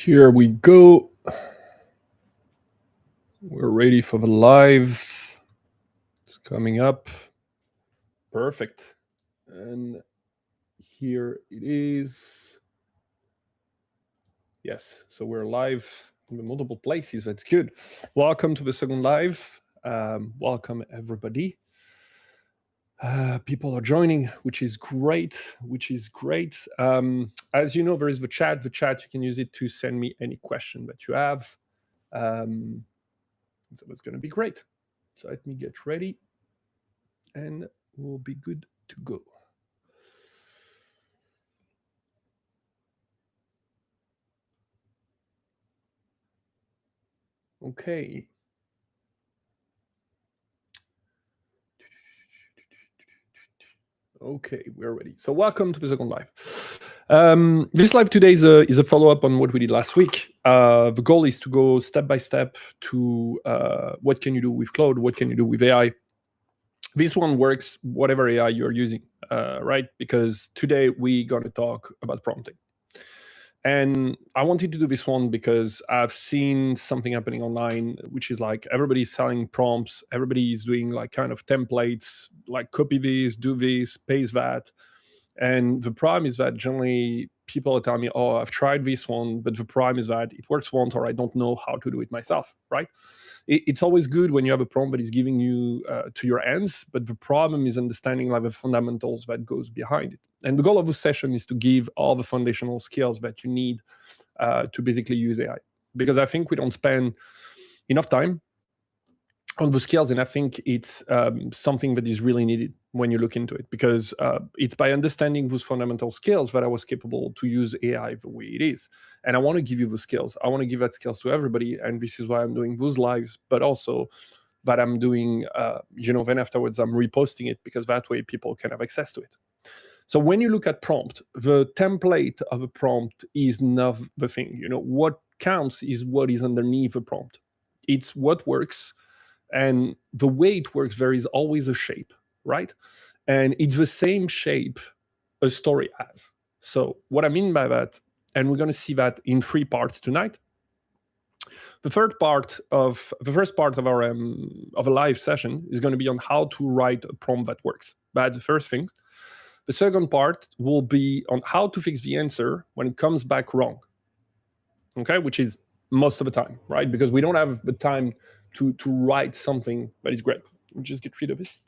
Here we go. We're ready for the live. It's coming up. Perfect. And here it is. Yes, so we're live in multiple places. That's good. Welcome to the second live. Welcome, everybody. People are joining, which is great. As you know, there is the chat. The chat, you can use it to send me any question that you have. So it's going to be great. So let me get ready and we'll be good to go. Okay. Okay, we're ready. So welcome to the second live. This live today is a follow-up on what we did last week. The goal is to go step by step to what can you do with Claude, what can you do with AI. This one works whatever AI you're using, right? Because today we're going to talk about prompting. And I wanted to do this one because I've seen something happening online, which is like everybody's selling prompts, everybody's doing like kind of templates, like copy this, do this, paste that. And the problem is that generally people are telling me, oh, I've tried this one, but the problem is that it works once or I don't know how to do it myself, right? It's always good when you have a prompt that is giving you to your hands, but the problem is understanding like the fundamentals that goes behind it. And the goal of this session is to give all the foundational skills that you need to basically use AI. Because I think we don't spend enough time on the skills, and I think it's something that is really needed when you look into it, because it's by understanding those fundamental skills that I was capable to use AI the way it is. And I want to give you the skills. I want to give that skills to everybody, and this is why I'm doing those lives, but also that I'm doing, then afterwards I'm reposting it, because that way people can have access to it. So when you look at prompt, the template of a prompt is not the thing. What counts is what is underneath the prompt. It's what works. And the way it works, there is always a shape, right? And it's the same shape a story has. So what I mean by that, and we're going to see that in 3 parts tonight. The first part of our of a live session is going to be on how to write a prompt that works. That's the first thing. The second part will be on how to fix the answer when it comes back wrong. Okay, which is most of the time, right? Because we don't have the time to write something that is great. We'll just get rid of this.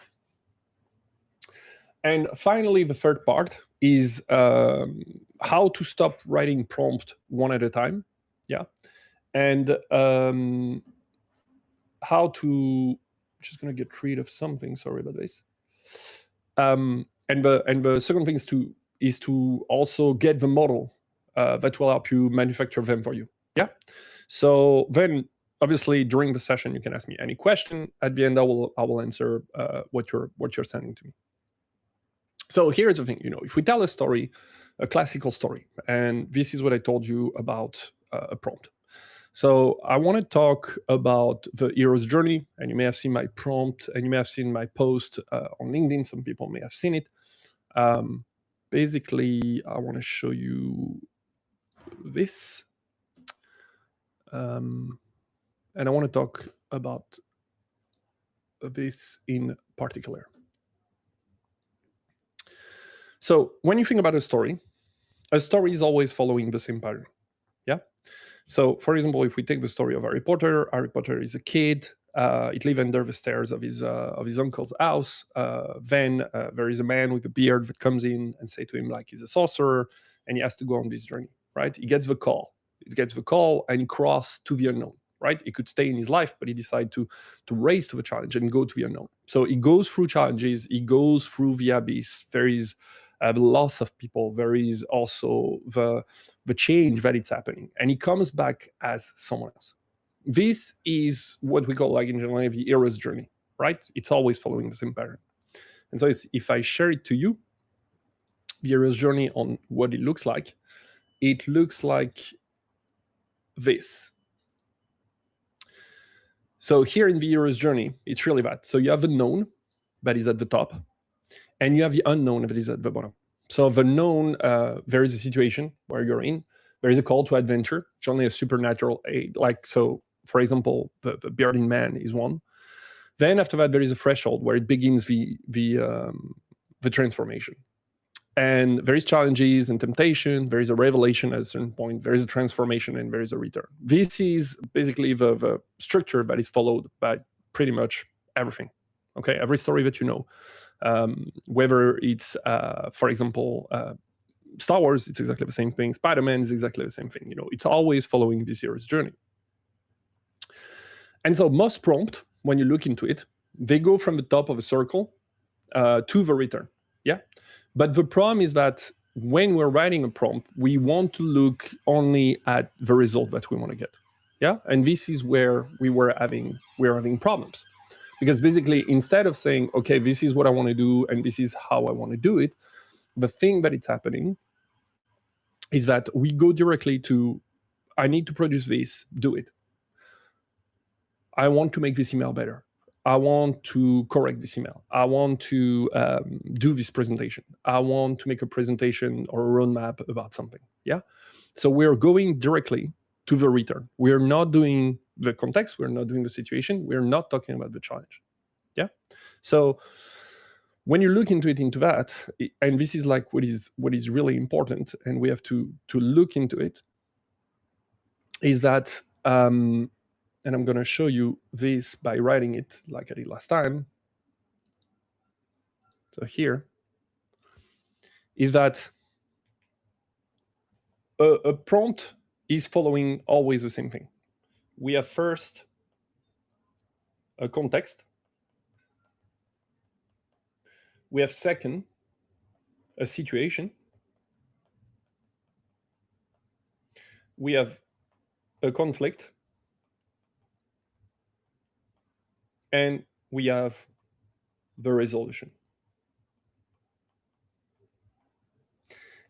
And finally, the third part is how to stop writing prompt one at a time. Yeah. And how to, just going to get rid of something. Sorry about this. And the second thing is to also get the model that will help you manufacture them for you. Yeah. So then, obviously, during the session, you can ask me any question. At the end, I will answer what you're sending to me. So here's the thing. If we tell a story, a classical story, and this is what I told you about a prompt. So I want to talk about the hero's journey, and you may have seen my prompt, and you may have seen my post on LinkedIn. Some people may have seen it. Basically, I want to show you this. And I want to talk about this in particular. So when you think about a story is always following the same pattern. Yeah. So, for example, if we take the story of Harry Potter is a kid. It lives under the stairs of his uncle's house. Then there is a man with a beard that comes in and say to him like he's a sorcerer, and he has to go on this journey. Right? He gets the call, and he crosses to the unknown. Right? He could stay in his life, but he decided to raise to the challenge and go to the unknown. So he goes through challenges. He goes through the abyss. There is the loss of people. There is also the change that it's happening, and he comes back as someone else. This is what we call, like in general, the hero's journey, right? It's always following the same pattern. And so if I share it to you, the hero's journey on what it looks like this. So here in the hero's journey, it's really that. So you have the known that is at the top, and you have the unknown that is at the bottom. So the known, there is a situation where you're in. There is a call to adventure, which only a supernatural aid. Like, so, for example, the bearded man is one. Then after that, there is a threshold where it begins the transformation. And there is challenges and temptation. There is a revelation at a certain point. There is a transformation, and there is a return. This is basically the structure that is followed by pretty much everything. Okay, every story that you know, whether it's, for example, Star Wars, it's exactly the same thing. Spider-Man is exactly the same thing. You know, it's always following this hero's journey. And so most prompt, when you look into it, they go from the top of a circle to the return. Yeah. But the problem is that when we're writing a prompt, we want to look only at the result that we want to get. Yeah. And this is where we're having problems. Because basically, instead of saying, okay, this is what I want to do, and this is how I want to do it, the thing that it's happening is that we go directly to, I need to produce this, do it. I want to make this email better. I want to correct this email. I want to do this presentation. I want to make a presentation or a roadmap about something. Yeah. So we're going directly to the return. We're not doing the context. We're not doing the situation. We're not talking about the challenge. Yeah. So when you look into that, and this is like what is really important, and we have to look into it, is that, and I'm going to show you this by writing it like I did last time. So here is that a prompt is following always the same thing. We have first a context. We have second a situation. We have a conflict. And we have the resolution.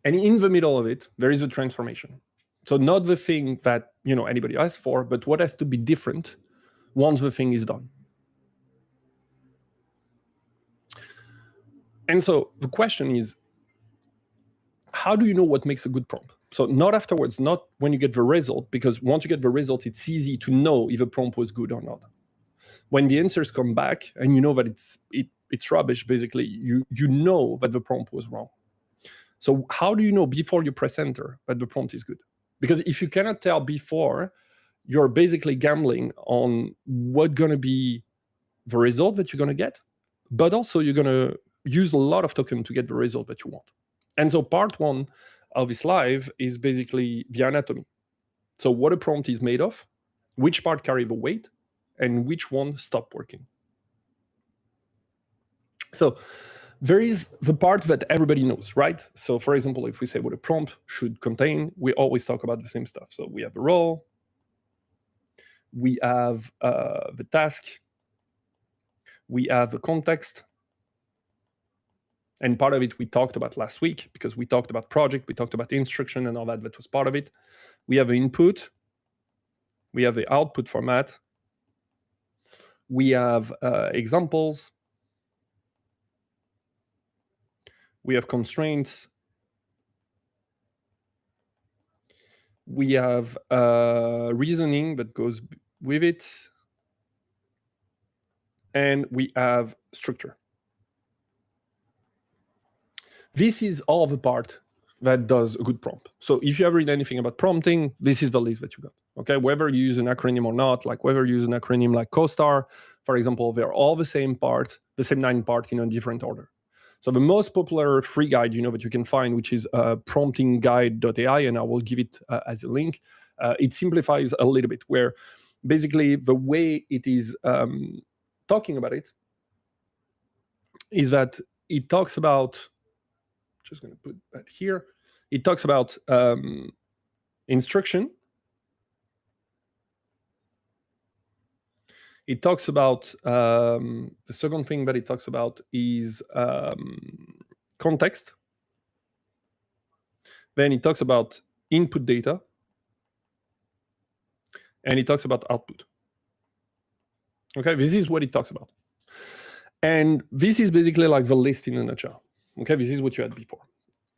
And in the middle of it, there is a transformation. So not the thing that anybody asks for, but what has to be different once the thing is done. And so the question is, how do you know what makes a good prompt? So not afterwards, not when you get the result, because once you get the result, it's easy to know if a prompt was good or not. When the answers come back and you know that it's rubbish, basically, you know that the prompt was wrong. So how do you know before you press enter that the prompt is good? Because if you cannot tell before, you're basically gambling on what's going to be the result that you're going to get, but also you're going to use a lot of token to get the result that you want. And so part one of this live is basically the anatomy. So what a prompt is made of, which part carry the weight, and which one stop working. So there is the part that everybody knows, right? So for example, if we say what a prompt should contain, we always talk about the same stuff. So we have the role, we have the task, we have the context, and part of it we talked about last week, because we talked about project, we talked about instruction and all that was part of it. We have the input, we have the output format, we have examples, we have constraints, we have reasoning that goes with it, and we have structure. This is all the part that does a good prompt. So if you ever read anything about prompting, this is the list that you got. Okay, whether you use an acronym or not, like whether you use an acronym like CoStar, for example, they're all the same part, the same 9 parts in a different order. So the most popular free guide, that you can find, which is promptingguide.ai, and I will give it as a link. It simplifies a little bit, where basically the way it is talking about it is that it talks about, just going to put that here. It talks about instruction. It talks about, the second thing that it talks about is context. Then it talks about input data. And it talks about output. Okay, this is what it talks about. And this is basically like the list in a nutshell. Okay, this is what you had before.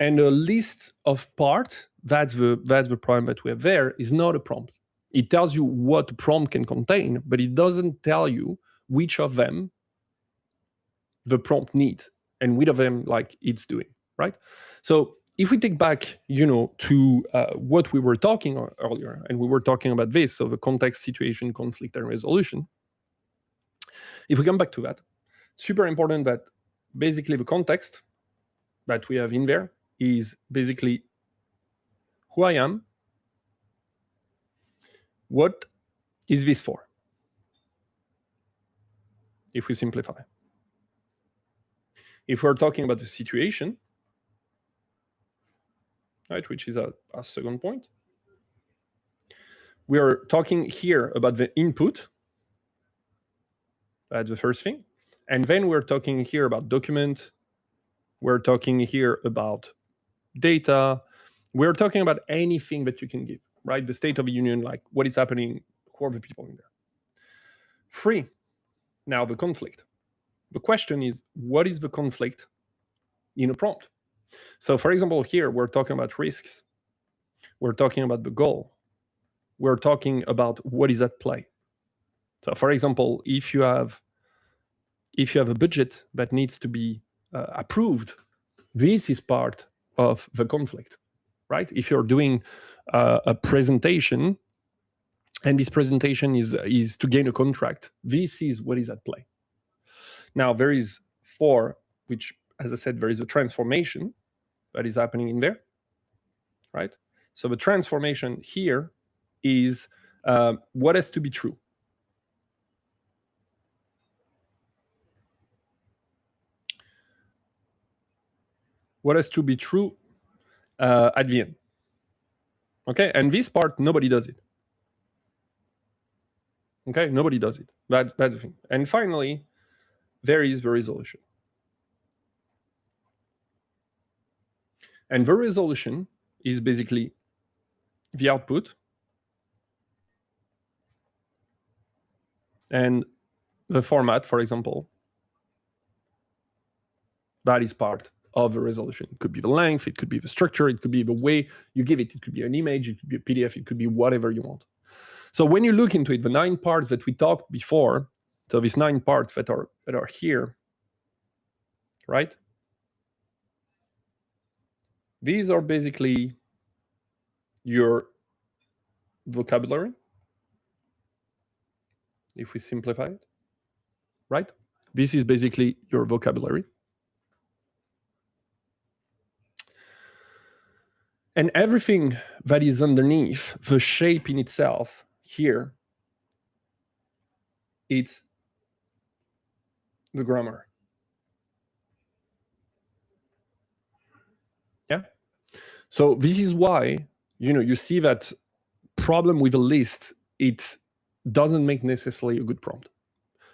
And a list of parts That's the problem that we have there. Is not a prompt. It tells you what the prompt can contain, but it doesn't tell you which of them the prompt needs and which of them like it's doing, right? So if we take back, to what we were talking earlier, and we were talking about this, so the context, situation, conflict, and resolution. If we come back to that, super important that basically the context that we have in there is basically who I am, what is this for? If we simplify. If we're talking about the situation, right, which is our second point, we are talking here about the input. That's the first thing. And then we're talking here about document. We're talking here about data. We're talking about anything that you can give, right? The state of the union, like what is happening, who are the people in there. 3, now the conflict. The question is, what is the conflict in a prompt? So for example, here we're talking about risks. We're talking about the goal. We're talking about what is at play. So for example, if you have a budget that needs to be approved, this is part of the conflict, right? If you're doing a presentation, and this presentation is to gain a contract, this is what is at play. Now there is 4, which, as I said, there is a transformation that is happening in there, right? So the transformation here is what has to be true. What has to be true at the end. Okay, and this part, nobody does it. Okay, nobody does it. That's the thing. And finally, there is the resolution. And the resolution is basically the output and the format, for example, that is part of the resolution. It could be the length, it could be the structure, it could be the way you give it. It could be an image, it could be a PDF, it could be whatever you want. So when you look into it, the 9 parts that we talked before, so these 9 parts that are here, right? These are basically your vocabulary, if we simplify it, right? This is basically your vocabulary. And everything that is underneath, the shape in itself here, it's the grammar. Yeah. So this is why, you see that problem with a list, it doesn't make necessarily a good prompt.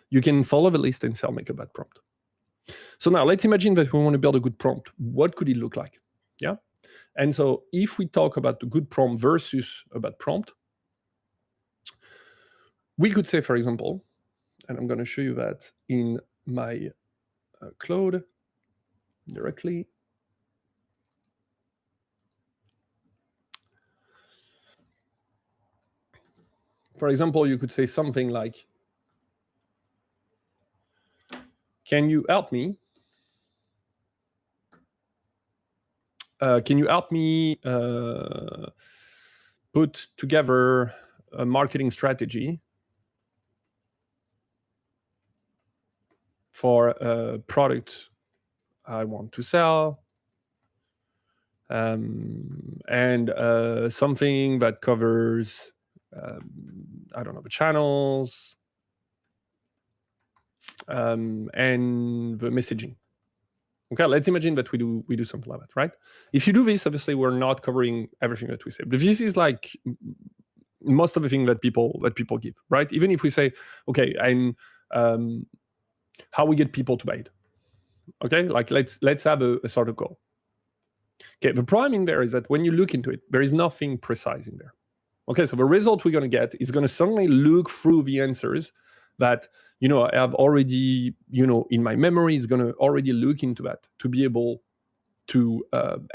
You can follow the list and still make a bad prompt. So now let's imagine that we want to build a good prompt. What could it look like? Yeah. And so if we talk about the good prompt versus a bad prompt, we could say, for example, and I'm going to show you that in my Claude directly. For example, you could say something like, can you help me? Can you help me put together a marketing strategy for a product I want to sell, and something that covers, I don't know, the channels and the messaging. Okay, let's imagine that we do something like that, right? If you do this, obviously we're not covering everything that we say, but this is like most of the thing that people give, right? Even if we say, okay, and how we get people to buy it. Okay, like let's have a sort of goal. Okay, the problem in there is that when you look into it, there is nothing precise in there. Okay, so the result we're going to get is going to suddenly look through the answers that I have already in my memory, is going to already look into that to be able to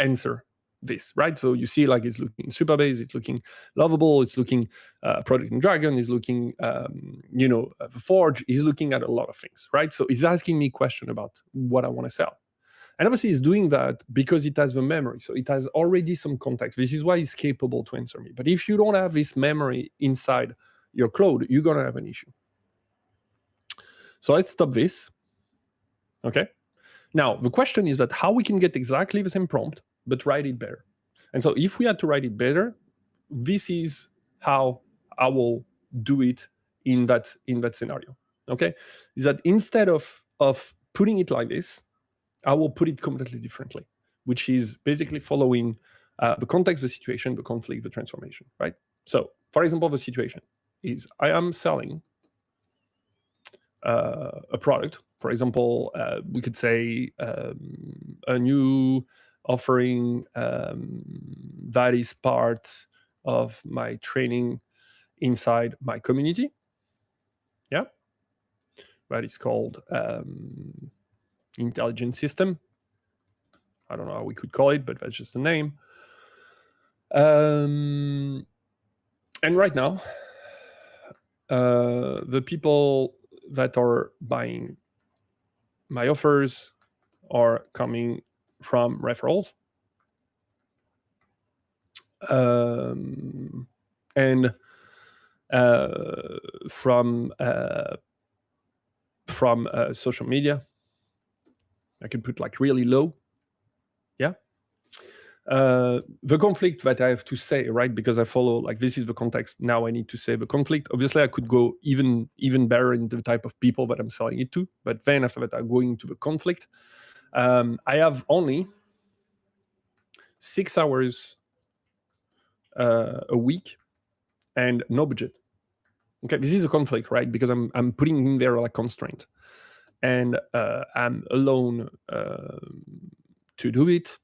answer this, right? So you see, like, it's looking super base, it's looking lovable, it's looking Product and Dragon, it's looking, the Forge, is looking at a lot of things, right? So it's asking me a question about what I want to sell. And obviously, it's doing that because it has the memory. So it has already some context. This is why it's capable to answer me. But if you don't have this memory inside your Claude, you're going to have an issue. So let's stop this. Okay. Now, the question is that how we can get exactly the same prompt, but write it better. And so if we had to write it better, this is how I will do it in that scenario. Okay. Is that instead of putting it like this, I will put it completely differently, which is basically following the context, the situation, the conflict, the transformation, right? So, for example, the situation is I am selling a product. For example, we could say a new offering that is part of my training inside my community. Yeah, that is called intelligent system. I don't know how we could call it, but that's just the name. And right now, the people that are buying my offers are coming from referrals. And from social media. I can put like really low. Yeah. The conflict that I have to say, right? Because I follow, like, this is the context. Now I need to say the conflict. Obviously, I could go even better in the type of people that I'm selling it to. But then after that, I'm going to the conflict. I have only 6 hours a week and no budget. Okay, this is a conflict, right? Because I'm putting in there like constraint, and I'm alone to do it,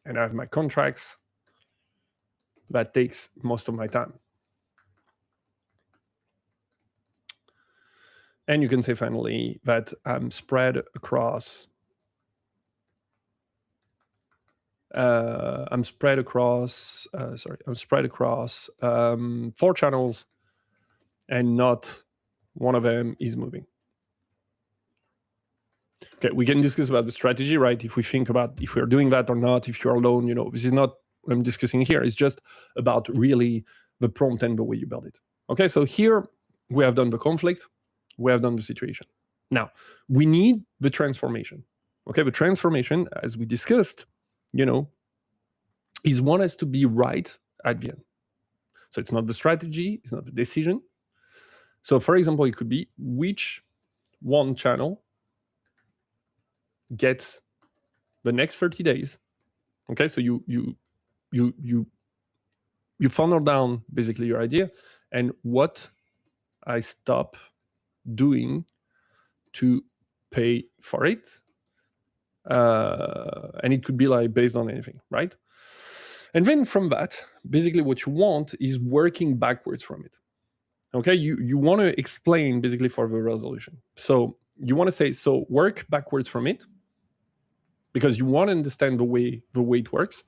and I have my contracts. That takes most of my time. And you can say finally that I'm spread across. I'm spread across 4 channels, and not one of them is moving. Okay, we can discuss about the strategy, right? If we think about if we're doing that or not, if you're alone, this is not what I'm discussing here. It's just about really the prompt and the way you build it. Okay, so here we have done the conflict, we have done the situation. Now, we need the transformation. Okay, the transformation, as we discussed, is one has to be right at the end. So it's not the strategy, it's not the decision. So for example, it could be which one channel gets the next 30 days. Okay, so you funnel down basically your idea and what I stop doing to pay for it. And it could be like based on anything, right? And then from that, basically what you want is working backwards from it. Okay, you want to explain basically for the resolution. So you want to say, so work backwards from it, because you want to understand the way it works.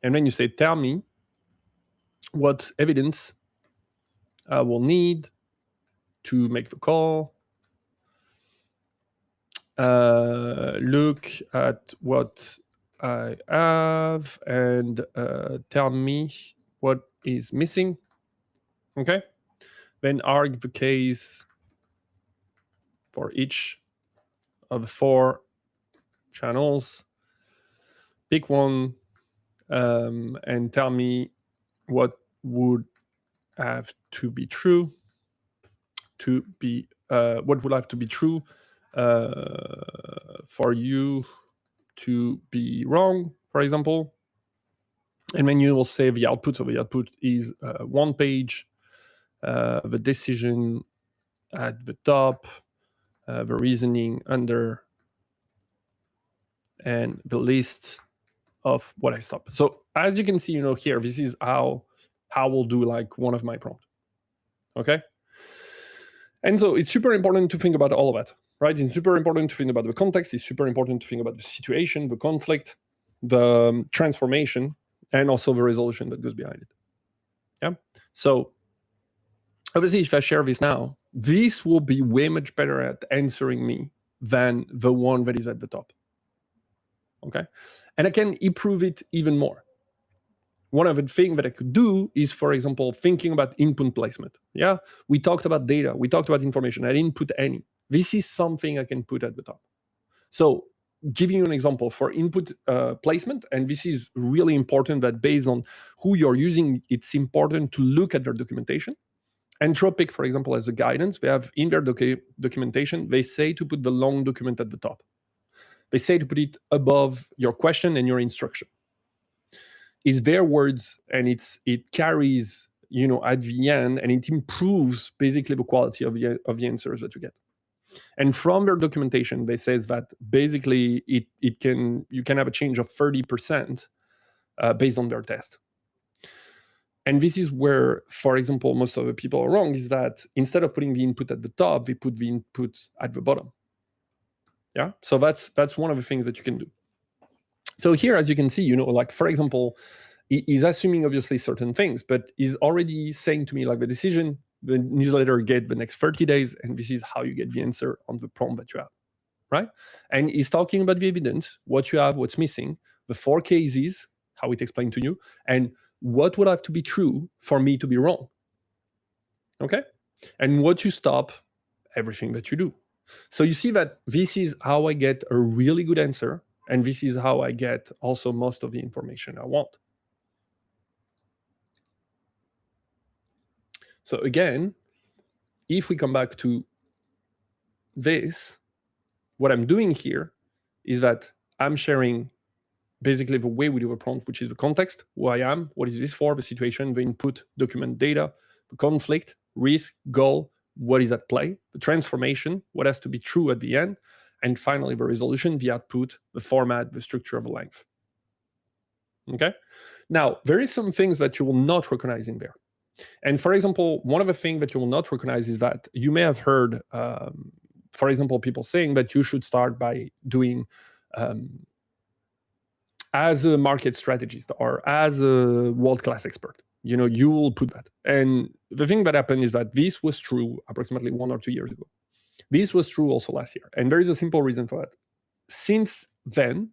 And then you say, tell me what evidence I will need to make the call. Look at what I have and tell me what is missing. Okay. Then argue the case for each of the 4 channels. Pick one and tell me what would have to be true what would have to be true for you to be wrong, for example. And then you will say the output. So the output is 1 page, the decision at the top, the reasoning under, and the list of what I stop. So as you can see, here, this is how we'll do like one of my prompts. Okay. And so it's super important to think about all of that, right? It's super important to think about the context. It's super important to think about the situation, the conflict, the transformation, and also the resolution that goes behind it. Yeah. So obviously, if I share this now, this will be way much better at answering me than the one that is at the top. Okay. And I can improve it even more. One of the things that I could do is, for example, thinking about input placement. Yeah. We talked about data. We talked about information. I didn't put any. This is something I can put at the top. So giving you an example for input placement, and this is really important that based on who you're using, it's important to look at their documentation. Anthropic, for example, as a guidance, they have in their documentation, they say to put the long document at the top. They say to put it above your question and your instruction. It's their words, and it carries, at the end, and it improves basically the quality of the answers that you get. And from their documentation, they says that basically you can have a change of 30% based on their test. And this is where, for example, most of the people are wrong, is that instead of putting the input at the top, they put the input at the bottom. Yeah. So that's one of the things that you can do. So here, as you can see, like, for example, he's assuming obviously certain things, but he's already saying to me, like, the newsletter get the next 30 days, and this is how you get the answer on the prompt that you have, right? And he's talking about the evidence, what you have, what's missing, the 4 cases, how it explained to you, and what would have to be true for me to be wrong, okay? And what you stop, everything that you do. So you see that this is how I get a really good answer, and this is how I get also most of the information I want. So again, if we come back to this, what I'm doing here is that I'm sharing basically the way we do a prompt, which is the context, who I am, what is this for, the situation, the input, document data, the conflict, risk, goal, what is at play, the transformation, what has to be true at the end, and finally the resolution, the output, the format, the structure of the length. Okay? Now, there is some things that you will not recognize in there. And for example, one of the things that you will not recognize is that you may have heard, for example, people saying that you should start by doing as a market strategist or as a world-class expert. You will put that. And the thing that happened is that this was true approximately 1 or 2 years ago. This was true also last year. And there is a simple reason for that. Since then,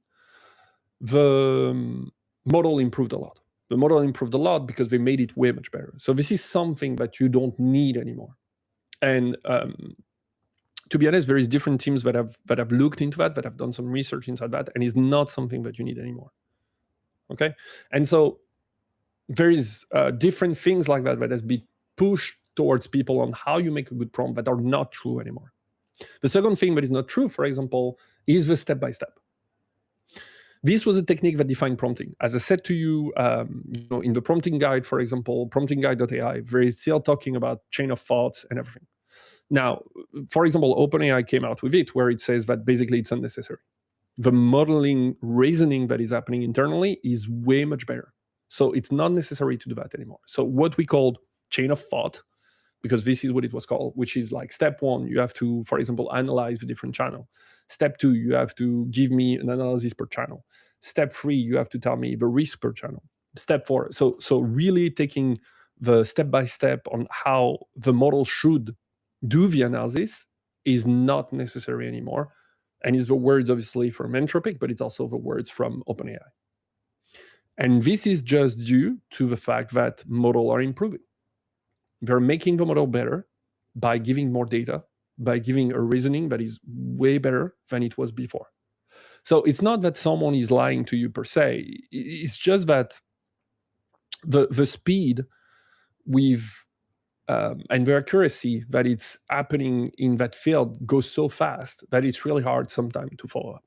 the model improved a lot. The model improved a lot because they made it way much better. So this is something that you don't need anymore. And to be honest, there is different teams that have looked into that have done some research inside that, and it's not something that you need anymore. Okay, and so there is different things like that has been pushed towards people on how you make a good prompt that are not true anymore. The second thing that is not true, for example, is the step-by-step. This was a technique that defined prompting. As I said to you, in the prompting guide, for example, promptingguide.ai, they're still talking about chain of thoughts and everything. Now, for example, OpenAI came out with it where it says that basically it's unnecessary. The modeling reasoning that is happening internally is way much better. So it's not necessary to do that anymore. So what we called chain of thought, because this is what it was called, which is like step 1, you have to, for example, analyze the different channel. Step 2, you have to give me an analysis per channel. Step 3, you have to tell me the risk per channel. Step 4, so really taking the step-by-step on how the model should do the analysis is not necessary anymore. And it's the words, obviously, from Anthropic, but it's also the words from OpenAI. And this is just due to the fact that models are improving. They're making the model better by giving more data, by giving a reasoning that is way better than it was before. So it's not that someone is lying to you per se. It's just that the speed with and the accuracy that it's happening in that field goes so fast that it's really hard sometimes to follow up.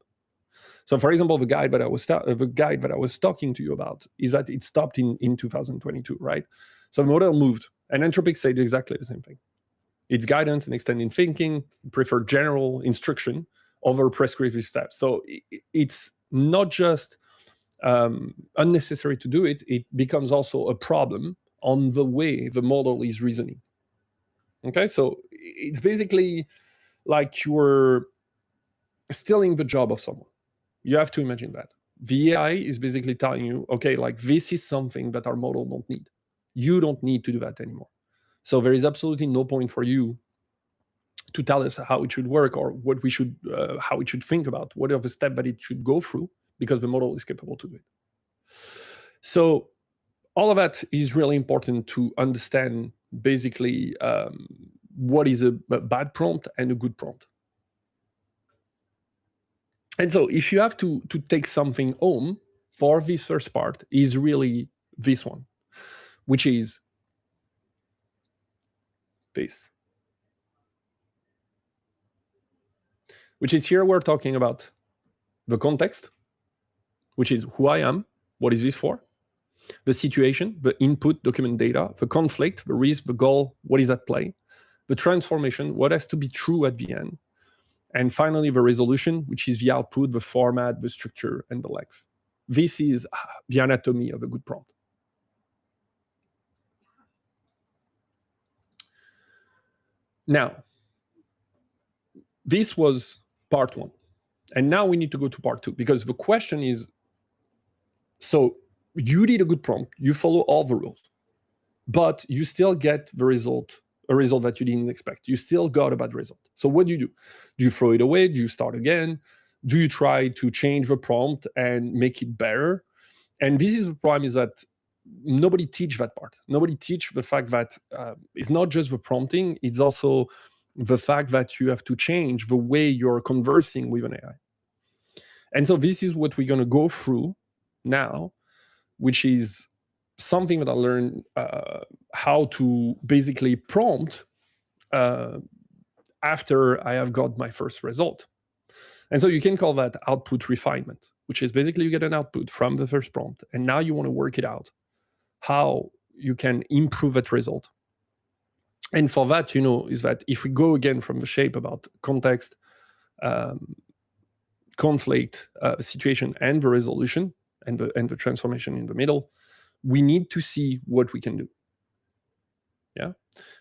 So, for example, the guide that I was talking to you about is that it stopped in 2022, right? So the model moved, and Anthropic said exactly the same thing. It's guidance and extended thinking, prefer general instruction over prescriptive steps. So it's not just unnecessary to do it, it becomes also a problem on the way the model is reasoning. Okay, so it's basically like you're stealing the job of someone. You have to imagine that. The AI is basically telling you, okay, like this is something that our model don't need. You don't need to do that anymore. So there is absolutely no point for you to tell us how it should work or what we should, how it should think about, what are the steps that it should go through, because the model is capable to do it. So all of that is really important to understand basically what is a bad prompt and a good prompt. And so if you have to take something home for this first part, is really this one, which is this. Which is here we're talking about the context, which is who I am, what is this for? The situation, the input, document data, the conflict, the risk, the goal, what is at play, the transformation, what has to be true at the end, and finally the resolution, which is the output, the format, the structure, and the length. This is the anatomy of a good prompt. Now, this was part one. And now we need to go to part two, because the question is, so you did a good prompt, you follow all the rules, but you still get the result, a result that you didn't expect. You still got a bad result. So what do? Do you throw it away? Do you start again? Do you try to change the prompt and make it better? And this is the problem, is that nobody teach that part. Nobody teach the fact that it's not just the prompting, it's also the fact that you have to change the way you're conversing with an AI. And so this is what we're going to go through now, which is something that I learned how to basically prompt after I have got my first result. And so you can call that output refinement, which is basically you get an output from the first prompt, and now you want to work it out, how you can improve that result. And for that, is that if we go again from the shape about context, conflict, situation, and the resolution, and the transformation in the middle, we need to see what we can do. Yeah.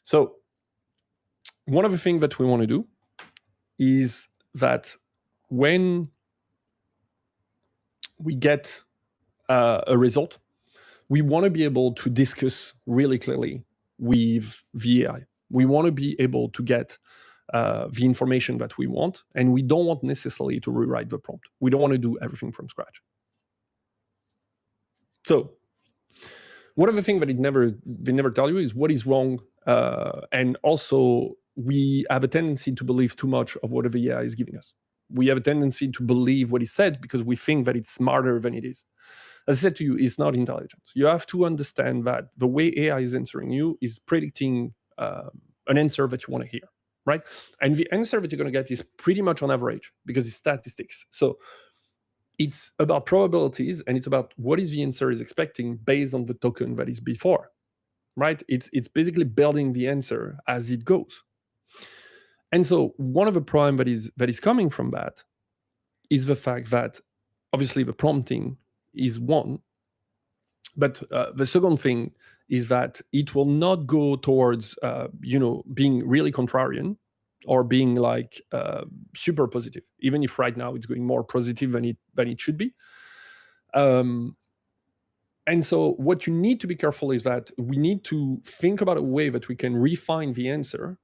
So one of the things that we want to do is that when we get a result, we want to be able to discuss really clearly with the AI. We want to be able to get the information that we want, and we don't want necessarily to rewrite the prompt. We don't want to do everything from scratch. So one of the things that they never tell you is what is wrong, and also we have a tendency to believe too much of whatever AI is giving us. We have a tendency to believe what is said because we think that it's smarter than it is. As I said to you, it's not intelligence. You have to understand that the way AI is answering you is predicting an answer that you want to hear, right? And the answer that you're going to get is pretty much on average because it's statistics. So it's about probabilities, and it's about what is the answer is expecting based on the token that is before, right? It's basically building the answer as it goes. And so one of the problems that is coming from that is the fact that obviously the prompting is one, but the second thing is that it will not go towards being really contrarian or being like super positive, even if right now it's going more positive than it should be. And so what you need to be careful is that we need to think about a way that we can refine the answer.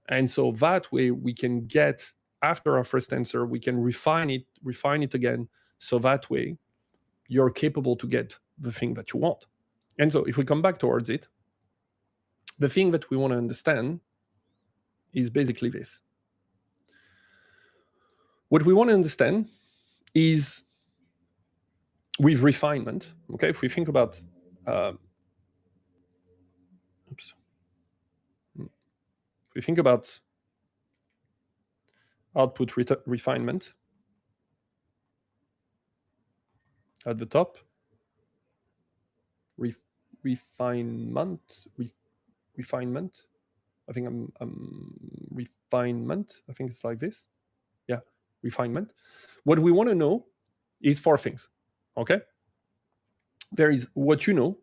And so that way we can get, after our first answer, we can refine it again. So that way you're capable to get the thing that you want. And so if we come back towards it, the thing that we want to understand is basically this. What we want to understand is with refinement, okay, if we think about, if we think about output refinement at the top, refinement, I think refinement, I think it's like this. Yeah, refinement. What we want to know is 4 things, okay? There is what you know.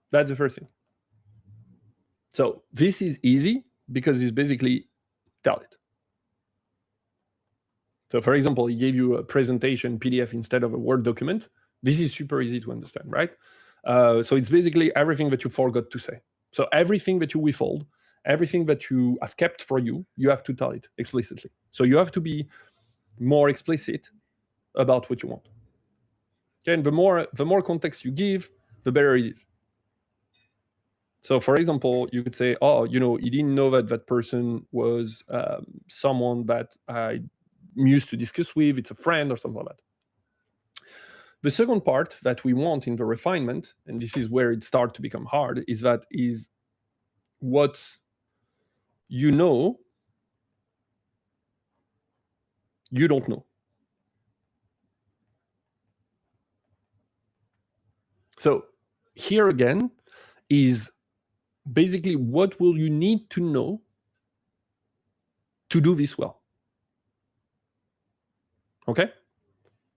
That's the first thing. So this is easy because it's basically tell it. So for example, he gave you a presentation PDF instead of a Word document. This is super easy to understand, right? So it's basically everything that you forgot to say. So everything that you withhold, everything that you have kept for you, you have to tell it explicitly. So you have to be more explicit about what you want. Okay, and the more context you give, the better it is. So for example, you could say, oh, you didn't know that person was someone that I used to discuss with, it's a friend or something like that. The second part that we want in the refinement, and this is where it starts to become hard, is what you know you don't know. So here again is basically what will you need to know to do this well. Okay?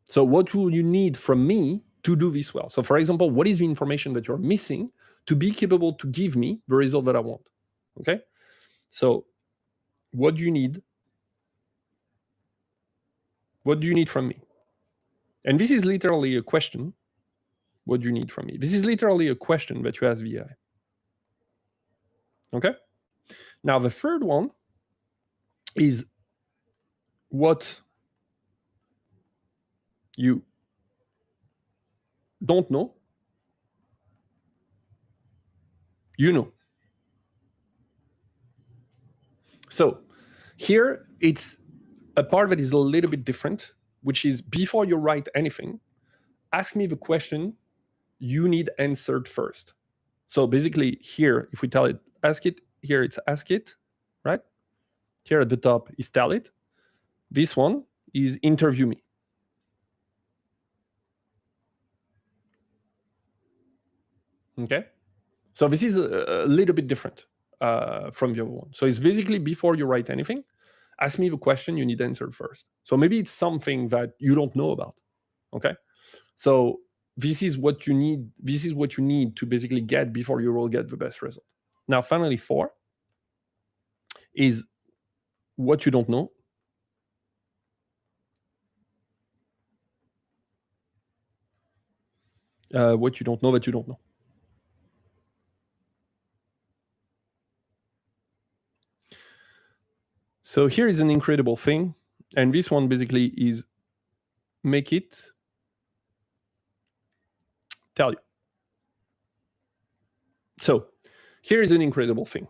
So what will you need from me to do this well? So for example, what is the information that you're missing to be capable to give me the result that I want? Okay? So what do you need? What do you need from me? And this is literally a question. What do you need from me? This is literally a question that you ask the AI. Okay? Now the third one is what you don't know, you know. So here it's a part that is a little bit different, which is before you write anything, ask me the question you need answered first. So basically here, if we tell it, ask it, here it's ask it, right? Here at the top is tell it. This one is interview me. Okay? So this is a little bit different from the other one. So it's basically before you write anything, ask me the question you need answered first. So maybe it's something that you don't know about. Okay? So this is what you need. This is what you need to basically get before you will get the best result. Now, finally, 4 is what you don't know. What you don't know that you don't know. So here is an incredible thing. And this one basically is make it tell you. So here is an incredible thing,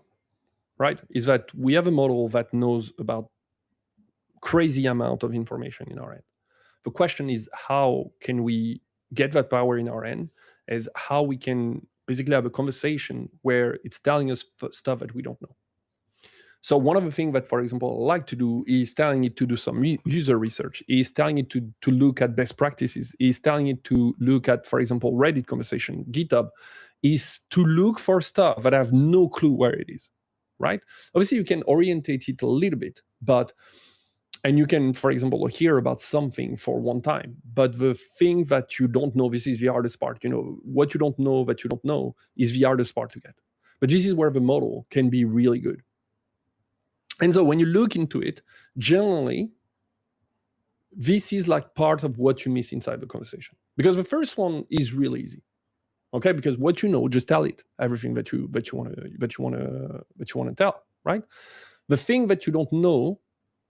right? Is that we have a model that knows about crazy amount of information in our end. The question is how can we get that power in our end, is how we can basically have a conversation where it's telling us stuff that we don't know. So one of the things that, for example, I like to do is telling it to do some user research, is telling it to look at best practices, is telling it to look at, for example, Reddit conversation, GitHub, is to look for stuff that I have no clue where it is, right? Obviously, you can orientate it a little bit, and you can, for example, hear about something for one time. But the thing that you don't know, this is the hardest part. What you don't know that you don't know is the hardest part to get. But this is where the model can be really good. And so when you look into it, generally, this is like part of what you miss inside the conversation. Because the first one is really easy. Okay, because what you know, just tell it everything that you want to tell, right? The thing that you don't know,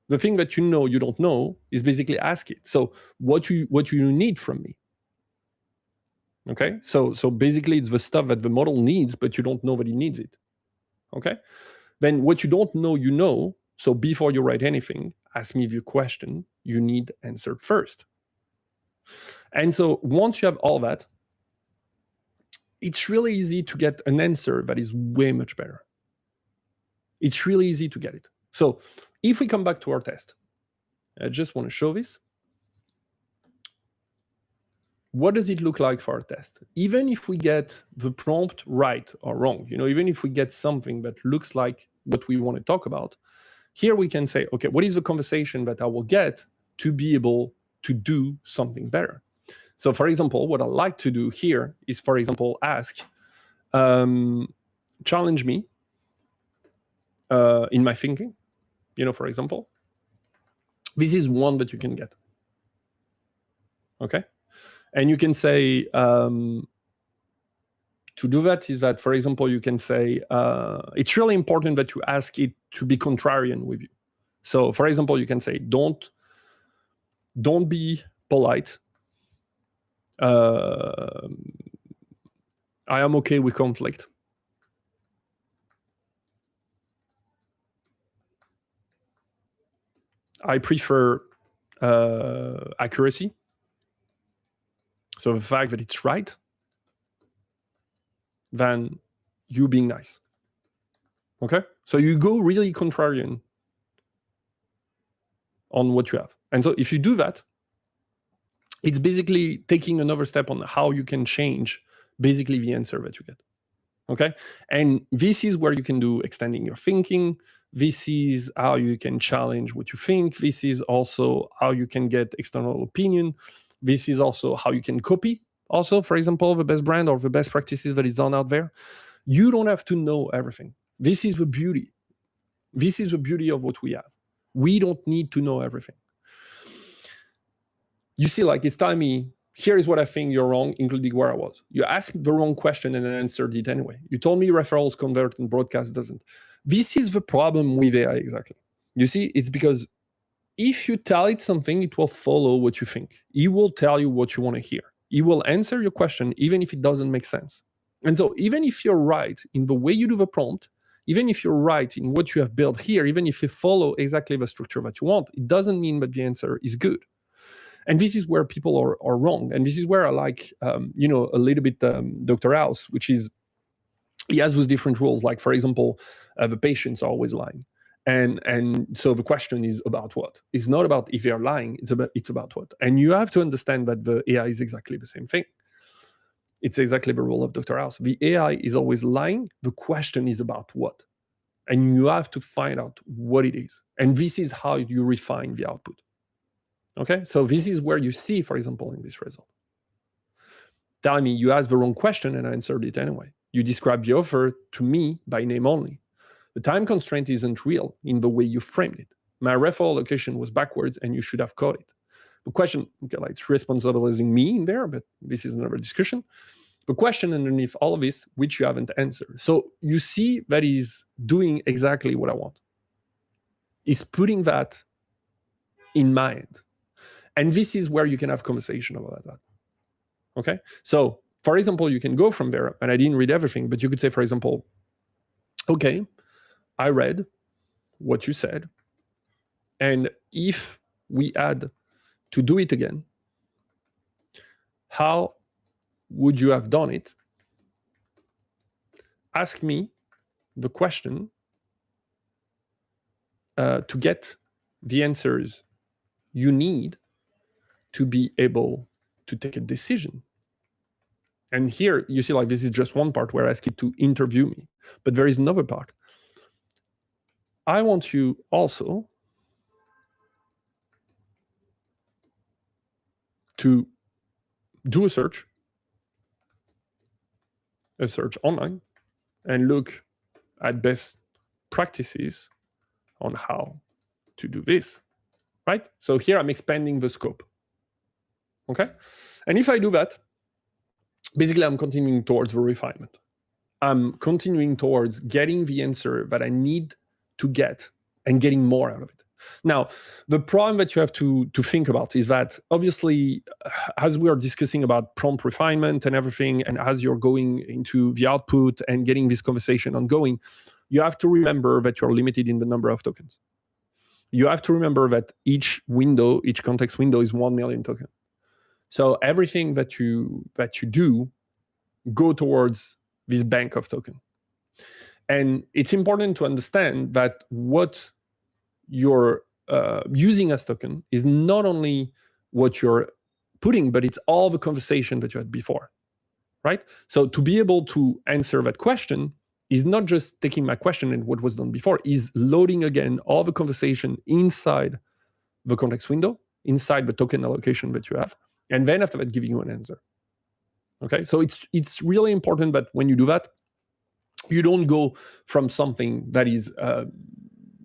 the thing that you know you don't know is basically ask it. So what you need from me. Okay, so basically it's the stuff that the model needs, but you don't know that it needs it. Okay, then what you don't know, you know. So before you write anything, ask me the question you need answered first. And so once you have all that, it's really easy to get an answer that is way much better. It's really easy to get it. So if we come back to our test, I just want to show this. What does it look like for our test? Even if we get the prompt right or wrong, even if we get something that looks like what we want to talk about, here we can say, okay, what is the conversation that I will get to be able to do something better? So for example, what I like to do here is, for example, ask, challenge me in my thinking, for example. This is one that you can get. Okay? And you can say, to do that is that, for example, you can say, it's really important that you ask it to be contrarian with you. So, for example, you can say, don't be polite. I am okay with conflict. I prefer accuracy. So the fact that it's right than you being nice. Okay? So you go really contrarian on what you have. And so if you do that, it's basically taking another step on how you can change basically the answer that you get. Okay? And this is where you can do extending your thinking. This is how you can challenge what you think. This is also how you can get external opinion. This is also how you can copy. Also, for example, the best brand or the best practices that is done out there. You don't have to know everything. This is the beauty. This is the beauty of what we have. We don't need to know everything. You see, like it's telling me, here is what I think you're wrong, including where I was. You asked the wrong question and I answered it anyway. You told me referrals convert and broadcast doesn't. This is the problem with AI exactly. You see, it's because if you tell it something, it will follow what you think. It will tell you what you want to hear. It will answer your question even if it doesn't make sense. And so even if you're right in the way you do the prompt, even if you're right in what you have built here, even if you follow exactly the structure that you want, it doesn't mean that the answer is good. And this is where people are wrong. And this is where I like, a little bit Dr. House, which is, he has those different rules. Like, for example, the patients are always lying. And so the question is about what? It's not about if they're lying, it's about what. And you have to understand that the AI is exactly the same thing. It's exactly the rule of Dr. House. The AI is always lying. The question is about what? And you have to find out what it is. And this is how you refine the output. Okay, so this is where you see, for example, in this result. Tell me you asked the wrong question and I answered it anyway. You described the offer to me by name only. The time constraint isn't real in the way you framed it. My referral location was backwards and you should have caught it. The question, okay, like it's responsibilizing me in there, but this is another discussion. The question underneath all of this, which you haven't answered. So you see that is doing exactly what I want. Is putting that in mind. And this is where you can have conversation about that. Okay? So, for example, you can go from there, and I didn't read everything, but you could say, for example, okay, I read what you said, and if we had to do it again, how would you have done it? Ask me the question to get the answers you need to be able to take a decision. And here you see, like, this is just one part where I ask it to interview me, but there is another part. I want you also to do a search online and look at best practices on how to do this, right? So here I'm expanding the scope, okay? And if I do that, basically I'm continuing towards the refinement. I'm continuing towards getting the answer that I need to get and getting more out of it. Now, the problem that you have to think about is that obviously, as we are discussing about prompt refinement and everything, and as you're going into the output and getting this conversation ongoing, you have to remember that you're limited in the number of tokens. You have to remember that each window, each context window is 1 million tokens. So everything that you do go towards this bank of token. And it's important to understand that what you're using as token is not only what you're putting, but it's all the conversation that you had before, right? So to be able to answer that question is not just taking my question and what was done before, is loading again all the conversation inside the context window, inside the token allocation that you have, and then after that giving you an answer. Okay, so it's really important that when you do that, you don't go from something that is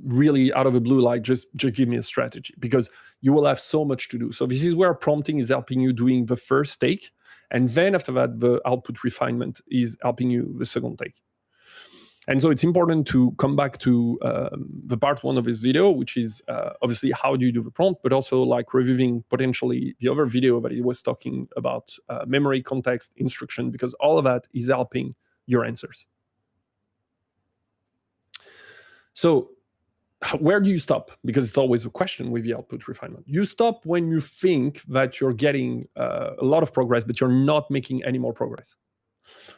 really out of the blue, like just give me a strategy, because you will have so much to do. So this is where prompting is helping you doing the first take, and then after that, the output refinement is helping you the second take. And so it's important to come back to the part one of this video, which is obviously how do you do the prompt, but also like reviewing potentially the other video that he was talking about memory, context, instruction, because all of that is helping your answers. So where do you stop? Because it's always a question with the output refinement. You stop when you think that you're getting a lot of progress, but you're not making any more progress.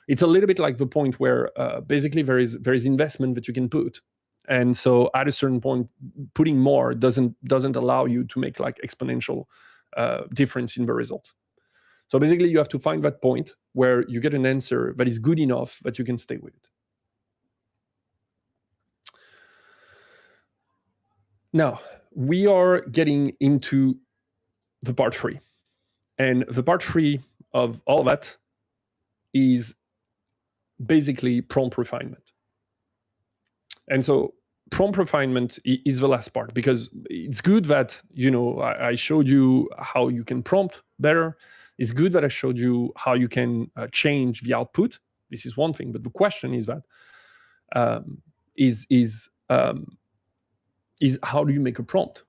It's a little bit like the point where basically there is investment that you can put, and so at a certain point, putting more doesn't allow you to make like exponential difference in the result. So basically, you have to find that point where you get an answer that is good enough that you can stay with it. Now we are getting into the part 3, and the part 3 of all that is basically prompt refinement. And so prompt refinement is the last part, because it's good that, I showed you how you can prompt better. It's good that I showed you how you can change the output. This is one thing, but the question is that is how do you make a prompt,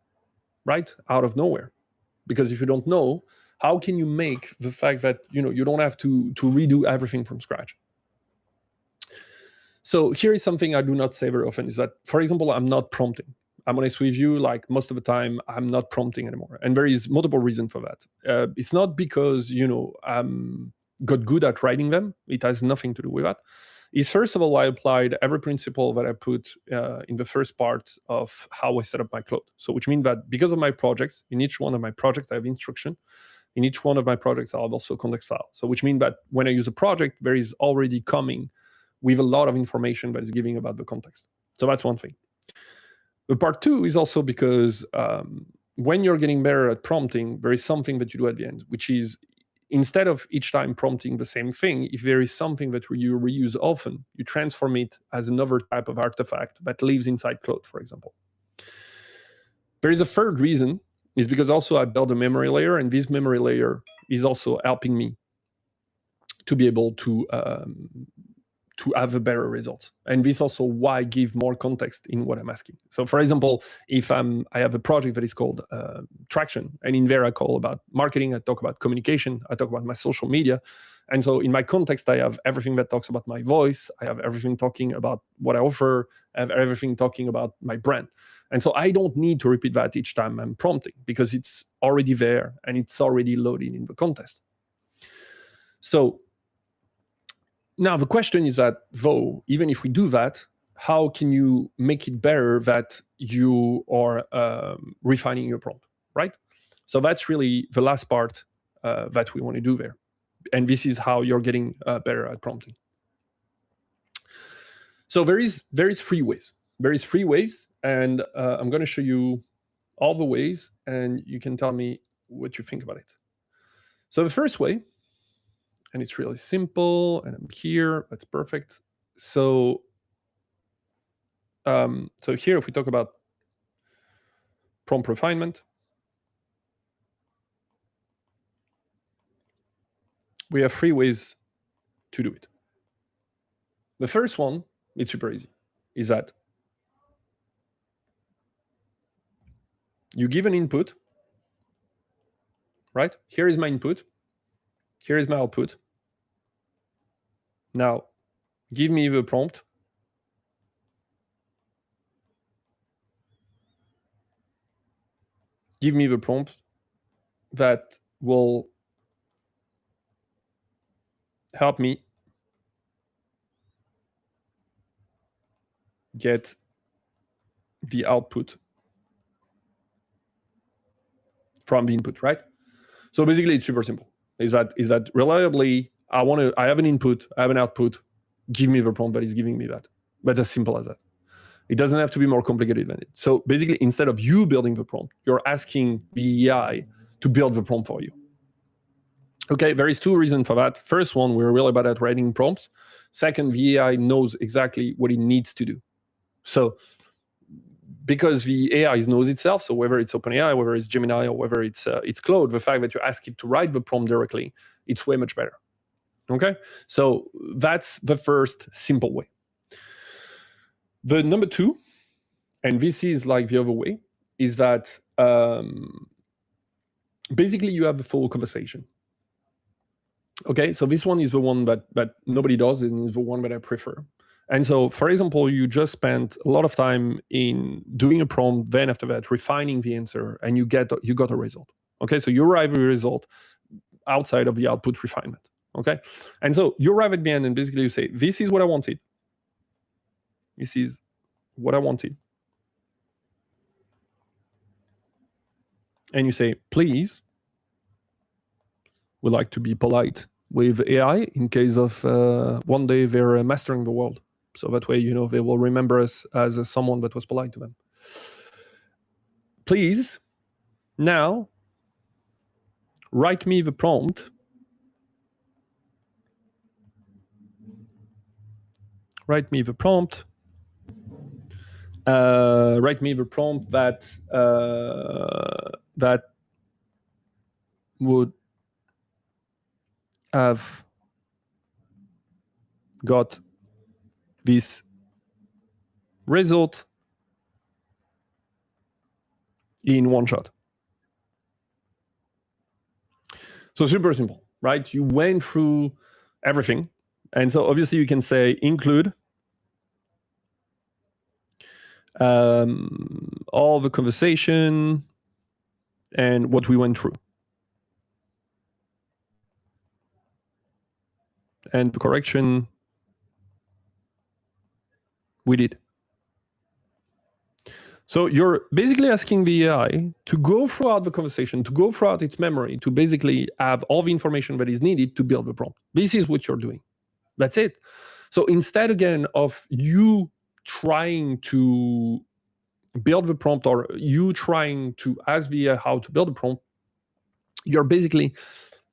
right, out of nowhere? Because if you don't know, how can you make the fact that you don't have to redo everything from scratch? So here is something I do not say very often, is that, for example, I'm not prompting. I'm honest with you, like most of the time, I'm not prompting anymore. And there is multiple reasons for that. It's not because, I'm got good at writing them. It has nothing to do with that. It's first of all, I applied every principle that I put in the first part of how I set up my Claude. So which means that because of my projects, in each one of my projects, I have instruction. In each one of my projects, I have also context file. So which means that when I use a project, there is already coming with a lot of information that is giving about the context. So that's one thing. The part 2 is also because when you're getting better at prompting, there is something that you do at the end, which is instead of each time prompting the same thing, if there is something that you reuse often, you transform it as another type of artifact that lives inside Claude, for example. There is a third reason, is because also I built a memory layer, and this memory layer is also helping me to be able to have a better result. And this also why I give more context in what I'm asking. So for example, if I have a project that is called Traction, and in there I call about marketing, I talk about communication, I talk about my social media. And so in my context, I have everything that talks about my voice, I have everything talking about what I offer, I have everything talking about my brand. And so I don't need to repeat that each time I'm prompting, because it's already there and it's already loaded in the context. So now the question is that, though, even if we do that, how can you make it better that you are refining your prompt, right? So that's really the last part that we want to do there. And this is how you're getting better at prompting. So there is 3 ways. There is 3 ways, and I'm going to show you all the ways, and you can tell me what you think about it. So the first way, and it's really simple, and I'm here, that's perfect. So, so here, if we talk about prompt refinement, we have 3 ways to do it. The first one, it's super easy, is that you give an input, right? Here is my input, here is my output. Now, give me the prompt. Give me the prompt that will help me get the output from the input, right? So basically, it's super simple. Is that reliably, I have an input, I have an output, give me the prompt that is giving me that. But as simple as that. It doesn't have to be more complicated than it. So basically, instead of you building the prompt, you're asking the AI to build the prompt for you. Okay, there is 2 reasons for that. First one, we're really bad at writing prompts. Second, the AI knows exactly what it needs to do. So because the AI knows itself, so whether it's OpenAI, whether it's Gemini, or whether it's Claude, the fact that you ask it to write the prompt directly, it's way much better. Okay, so that's the first simple way. The number two, and this is like the other way, is that basically you have the full conversation. Okay, so this one is the one that nobody does, and is the one that I prefer. And so, for example, you just spent a lot of time in doing a prompt, then after that, refining the answer, and you got a result. Okay, so you arrive at a result outside of the output refinement. Okay, and so you arrive at the end, and basically you say, this is what I wanted. This is what I wanted. And you say, please, would like to be polite with AI in case of one day they're mastering the world. So that way, they will remember us as someone that was polite to them. Please, now, write me the prompt. Write me the prompt that would have got this result in one shot. So super simple, right? You went through everything. And so obviously you can say include all the conversation and what we went through. And the correction we did. So you're basically asking the AI to go throughout the conversation, to go throughout its memory, to basically have all the information that is needed to build the prompt. This is what you're doing. That's it. So instead, again, of you trying to build the prompt, or you trying to ask the AI how to build a prompt, you're basically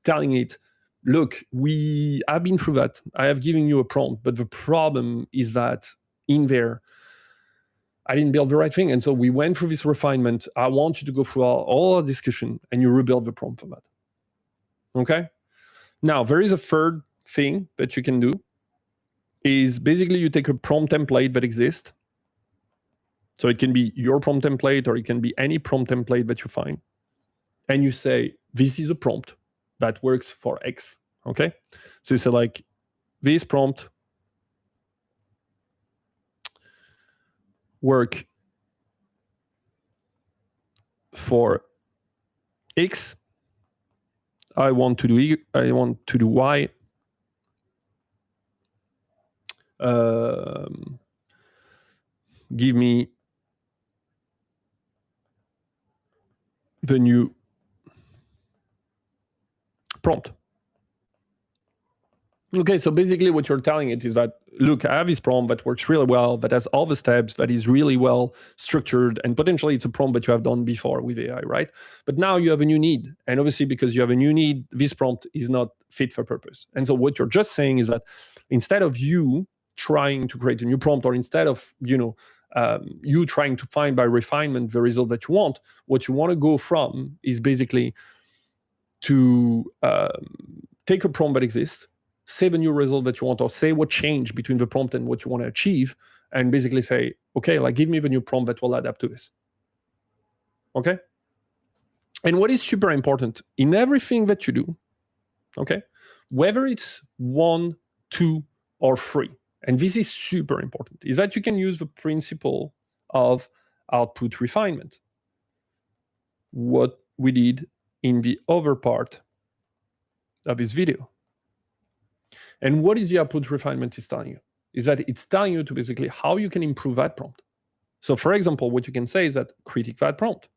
telling it, look, we have been through that. I have given you a prompt, but the problem is that in there, I didn't build the right thing. And so we went through this refinement. I want you to go through all our discussion and you rebuild the prompt for that. Okay? Now, there is a third thing that you can do, is basically you take a prompt template that exists. So it can be your prompt template, or it can be any prompt template that you find. And you say, this is a prompt that works for X. Okay? So you say like, this prompt work for X. I want to do Y. Give me the new prompt. Okay, so basically what you're telling it is that, look, I have this prompt that works really well, that has all the steps, that is really well structured, and potentially it's a prompt that you have done before with AI, right? But now you have a new need. And obviously because you have a new need, this prompt is not fit for purpose. And so what you're just saying is that instead of you trying to create a new prompt, or instead of, you trying to find by refinement the result that you want, what you want to go from is basically to take a prompt that exists, say the new result that you want, or say what changed between the prompt and what you want to achieve, and basically say, okay, like give me the new prompt that will adapt to this. Okay? And what is super important in everything that you do, okay, whether it's 1, 2, or 3, and this is super important, is that you can use the principle of output refinement. What we did in the other part of this video. And what is the output refinement is telling you? Is that it's telling you to basically how you can improve that prompt. So for example, what you can say is that critique that prompt.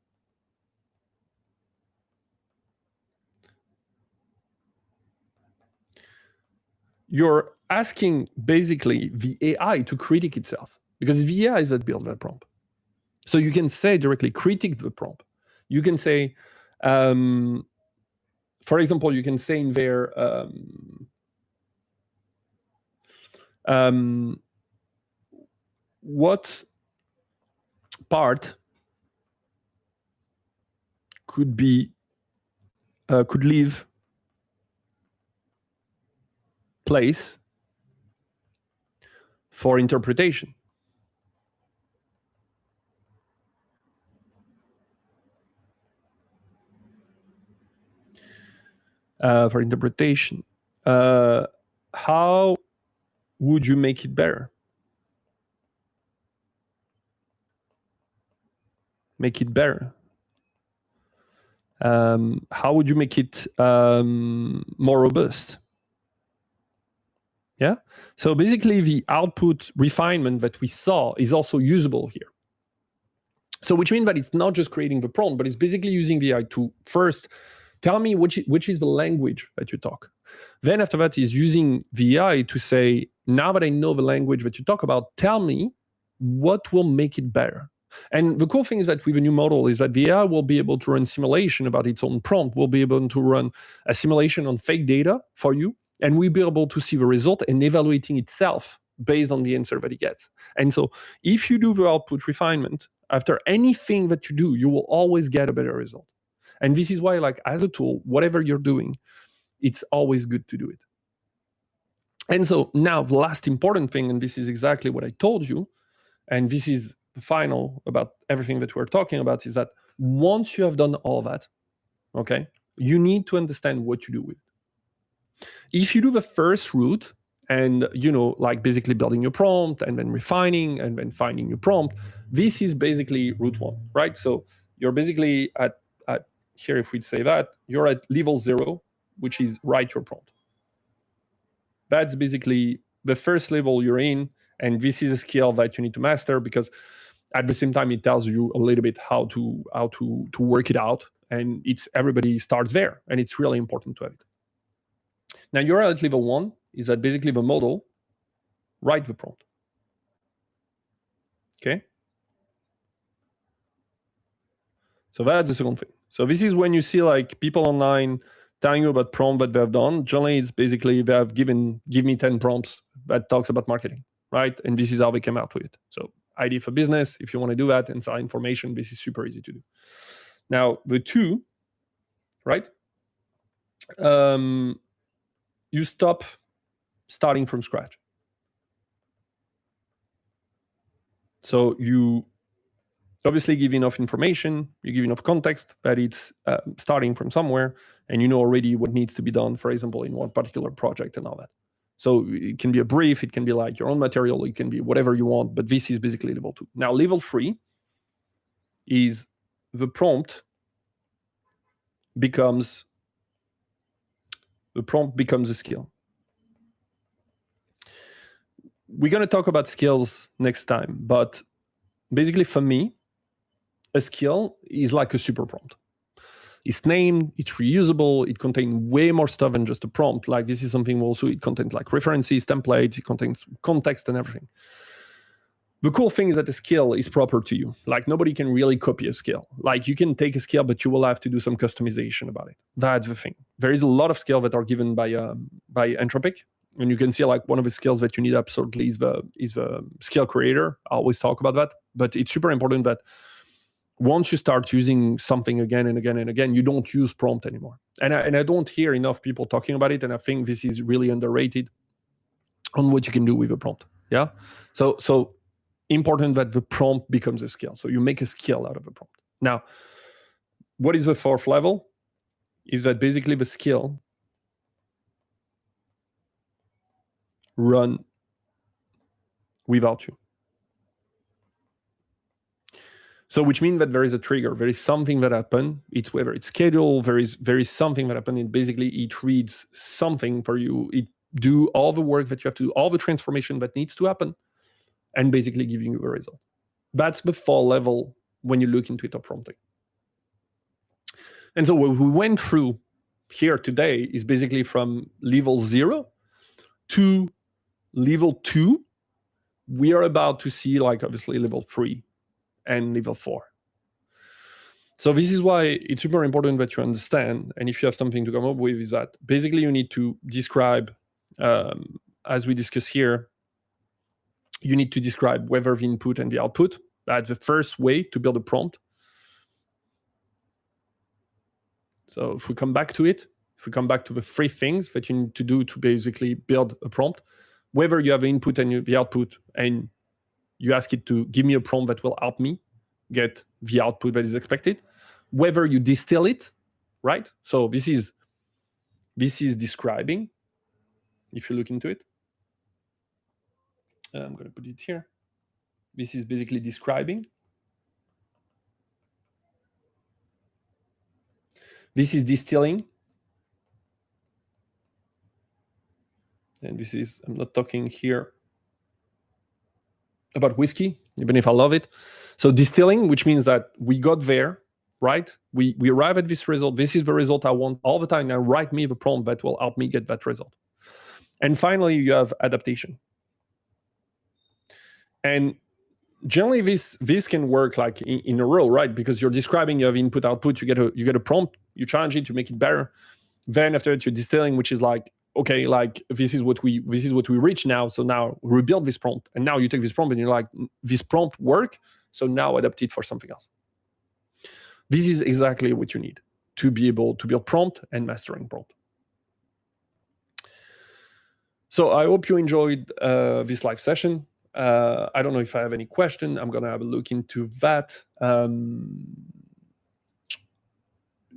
You're asking basically the AI to critique itself, because the AI is that built that prompt. So you can say directly, critique the prompt. You can say, for example, you can say in there, what part could leave place for interpretation. How would you make it better? Make it better. How would you make it more robust? Yeah. So basically, the output refinement that we saw is also usable here. So which means that it's not just creating the prompt, but it's basically using the AI to first tell me which is the language that you talk. Then after that is using the AI to say, now that I know the language that you talk about, tell me what will make it better. And the cool thing is that with a new model is that the AI will be able to run simulation about its own prompt, will be able to run a simulation on fake data for you, and we'll be able to see the result and evaluating itself based on the answer that it gets. And so if you do the output refinement, after anything that you do, you will always get a better result. And this is why, like, as a tool, whatever you're doing, it's always good to do it. And so now the last important thing, and this is exactly what I told you, and this is the final about everything that we're talking about, is that once you have done all that, okay, you need to understand what you do with it. If you do the first route, and like basically building your prompt and then refining and then finding your prompt, this is basically route one, right? So you're basically at here, if we say that, you're at level 0, which is write your prompt. That's basically the first level you're in, and this is a skill that you need to master, because at the same time it tells you a little bit how to work it out, and everybody starts there, and it's really important to have it. Now you're at level 1, is that basically the model write the prompt. Okay. So that's the second thing. So this is when you see like people online telling you about prompt that they have done. Generally, it's basically they have give me 10 prompts that talks about marketing, right? And this is how they came out with it. So idea for business, if you want to do that and sell information, this is super easy to do. Now, the 2, right? You stop starting from scratch. So you obviously give enough information, you give enough context that it's starting from somewhere, and you know already what needs to be done, for example, in one particular project and all that. So it can be a brief, it can be like your own material, it can be whatever you want, but this is basically level 2. Now, level 3 is the prompt becomes a skill. We're going to talk about skills next time, but basically for me, a skill is like a super prompt. It's named, it's reusable, it contains way more stuff than just a prompt. Like this is something also, it contains like references, templates, it contains context and everything. The cool thing is that the skill is proper to you. Like nobody can really copy a skill. Like you can take a skill, but you will have to do some customization about it. That's the thing. There is a lot of skills that are given by Anthropic. And you can see like one of the skills that you need absolutely is the skill creator. I always talk about that, but it's super important that once you start using something again and again and again, you don't use prompt anymore. And I don't hear enough people talking about it, and I think this is really underrated on what you can do with a prompt. Yeah. So important that the prompt becomes a skill. So you make a skill out of a prompt. Now, what is the 4th level? Is that basically the skill run without you. So which means that there is a trigger, there is something that happened. It's whether it's scheduled, there is something that happened, and basically it reads something for you. It do all the work that you have to do, all the transformation that needs to happen, and basically giving you a result. That's the 4th level when you look into it or prompting. And so what we went through here today is basically from level 0 to level 2. We are about to see like obviously level 3 and level 4. So this is why it's super important that you understand, and if you have something to come up with, is that basically you need to describe, as we discuss here, you need to describe whether the input and the output That's the first way to build a prompt. So if we come back to it, if we come back to the 3 things that you need to do to basically build a prompt, whether you have input and the output, and you ask it to give me a prompt that will help me get the output that is expected, whether you distill it, right? So this is describing, if you look into it. I'm going to put it here. This is basically describing. This is distilling. And this is, I'm not talking here about whiskey, even if I love it. So distilling, which means that we got there, right? We arrive at this result. This is the result I want all the time. Now write me the prompt that will help me get that result. And finally, you have adaptation. And generally, this can work like in a row, right? Because you're describing, you have input, output, you get a prompt, you challenge it to make it better. Then after that, you're distilling, which is like, okay, like this is what we reach now. So now rebuild this prompt, and now you take this prompt and you're like, this prompt work. So now adapt it for something else. This is exactly what you need to be able to build prompt and mastering prompt. So I hope you enjoyed this live session. I don't know if I have any question. I'm going to have a look into that.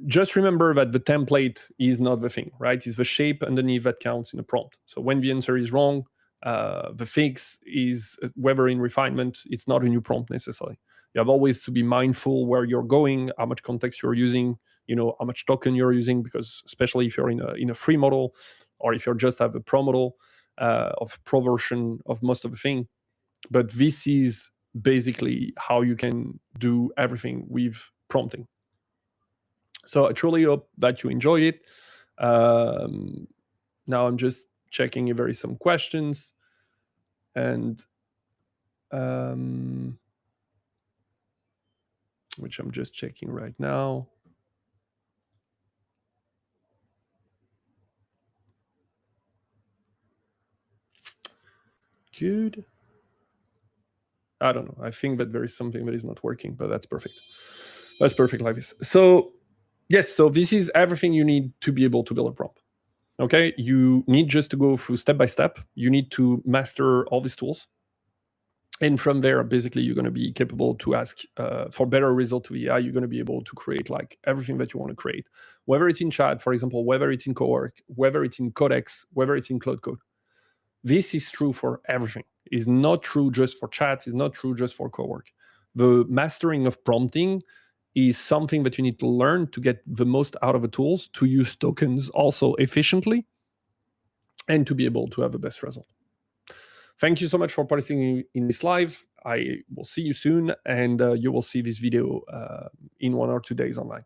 Just remember that the template is not the thing, right? It's the shape underneath that counts in a prompt. So when the answer is wrong, the fix is whether in refinement, it's not a new prompt necessarily. You have always to be mindful where you're going, how much context you're using, how much token you're using, because especially if you're in a free model, or if you just have a pro model of pro version of most of the thing. But this is basically how you can do everything with prompting. So I truly hope that you enjoy it. Now I'm just checking if there is some questions, and which I'm just checking right now. Good. I don't know. I think that there is something that is not working, but that's perfect. That's perfect like this. So yes, so this is everything you need to be able to build a prompt. Okay, you need just to go through step by step. You need to master all these tools. And from there, basically, you're going to be capable to ask for better result to the AI. You're going to be able to create like everything that you want to create, whether it's in chat, for example, whether it's in Cowork, whether it's in Codex, whether it's in Claude Code. This is true for everything. It's not true just for chat. It's not true just for Cowork. The mastering of prompting is something that you need to learn to get the most out of the tools, to use tokens also efficiently, and to be able to have the best result. Thank you so much for participating in this live. I will see you soon, and you will see this video in 1 or 2 days online.